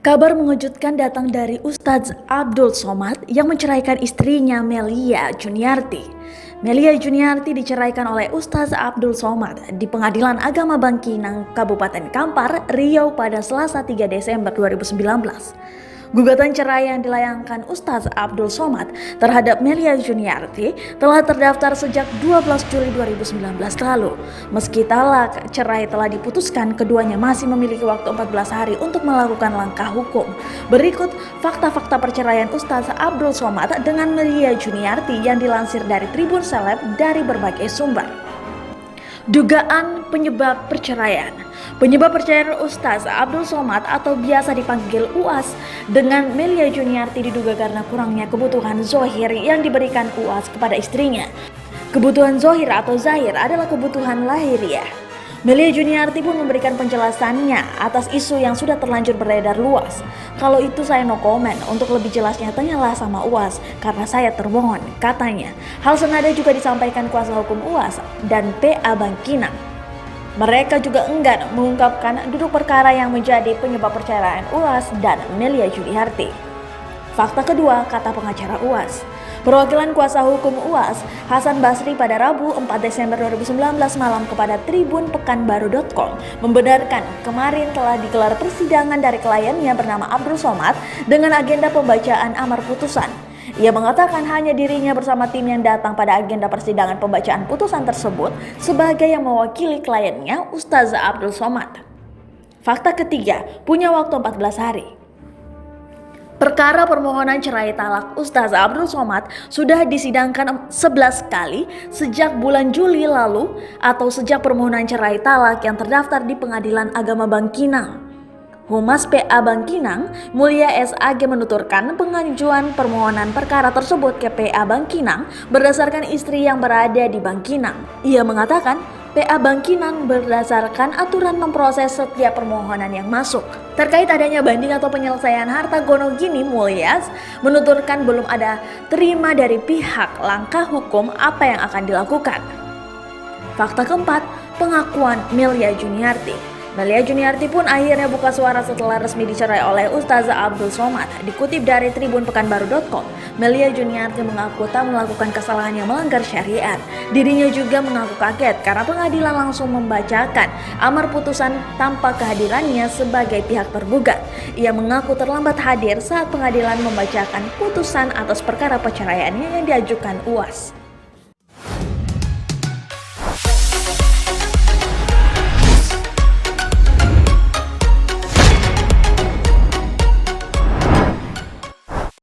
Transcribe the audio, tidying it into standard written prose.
Kabar mengejutkan datang dari Ustadz Abdul Somad yang menceraikan istrinya Melia Juniarti. Melia Juniarti diceraikan oleh Ustadz Abdul Somad di Pengadilan Agama Bangkinang, Kabupaten Kampar, Riau pada Selasa 3 Desember 2019. Gugatan cerai yang dilayangkan Ustadz Abdul Somad terhadap Melia Juniarti telah terdaftar sejak 12 Juli 2019 lalu. Meski talak cerai telah diputuskan, keduanya masih memiliki waktu 14 hari untuk melakukan langkah hukum. Berikut fakta-fakta perceraian Ustadz Abdul Somad dengan Melia Juniarti yang dilansir dari Tribun Seleb dari berbagai sumber. Dugaan penyebab perceraian. Penyebab perceraian Ustadz Abdul Somad atau biasa dipanggil UAS dengan Melia Juniarti diduga karena kurangnya kebutuhan zohir yang diberikan UAS kepada istrinya. Kebutuhan zohir atau zahir adalah kebutuhan lahiriah. Melia Juniarti pun memberikan penjelasannya atas isu yang sudah terlanjur beredar luas. Kalau itu saya no comment, untuk lebih jelasnya tanyalah sama UAS karena saya termohon, katanya. Hal senada juga disampaikan kuasa hukum UAS dan PA Bangkinang. Mereka juga enggan mengungkapkan duduk perkara yang menjadi penyebab perceraian UAS dan Melia Juniarti. Fakta kedua, kata pengacara UAS. Perwakilan kuasa hukum UAS, Hasan Basri pada Rabu 4 Desember 2019 malam kepada Tribun Pekanbaru.com membenarkan kemarin telah digelar persidangan dari kliennya bernama Abdul Somad dengan agenda pembacaan amar putusan. Ia mengatakan hanya dirinya bersama tim yang datang pada agenda persidangan pembacaan putusan tersebut sebagai yang mewakili kliennya Ustadz Abdul Somad. Fakta ketiga, punya waktu 14 hari. Perkara permohonan cerai talak Ustadz Abdul Somad sudah disidangkan 11 kali sejak bulan Juli lalu atau sejak permohonan cerai talak yang terdaftar di Pengadilan Agama Bangkinang. Humas PA Bangkinang, Mulia SAG menuturkan pengajuan permohonan perkara tersebut ke PA Bangkinang berdasarkan istri yang berada di Bangkinang. Ia mengatakan PA Bangkinang berdasarkan aturan memproses setiap permohonan yang masuk. Terkait adanya banding atau penyelesaian harta gono gini, Mulia menuturkan belum ada terima dari pihak langkah hukum apa yang akan dilakukan. Fakta keempat, pengakuan Melia Juniarti. Melia Juniarti pun akhirnya buka suara setelah resmi dicerai oleh Ustadz Abdul Somad. Dikutip dari Tribun Pekanbaru.com, Melia Juniarti mengaku tak melakukan kesalahan yang melanggar syariat. Dirinya juga mengaku kaget karena pengadilan langsung membacakan amar putusan tanpa kehadirannya sebagai pihak tergugat. Ia mengaku terlambat hadir saat pengadilan membacakan putusan atas perkara perceraiannya yang diajukan UAS.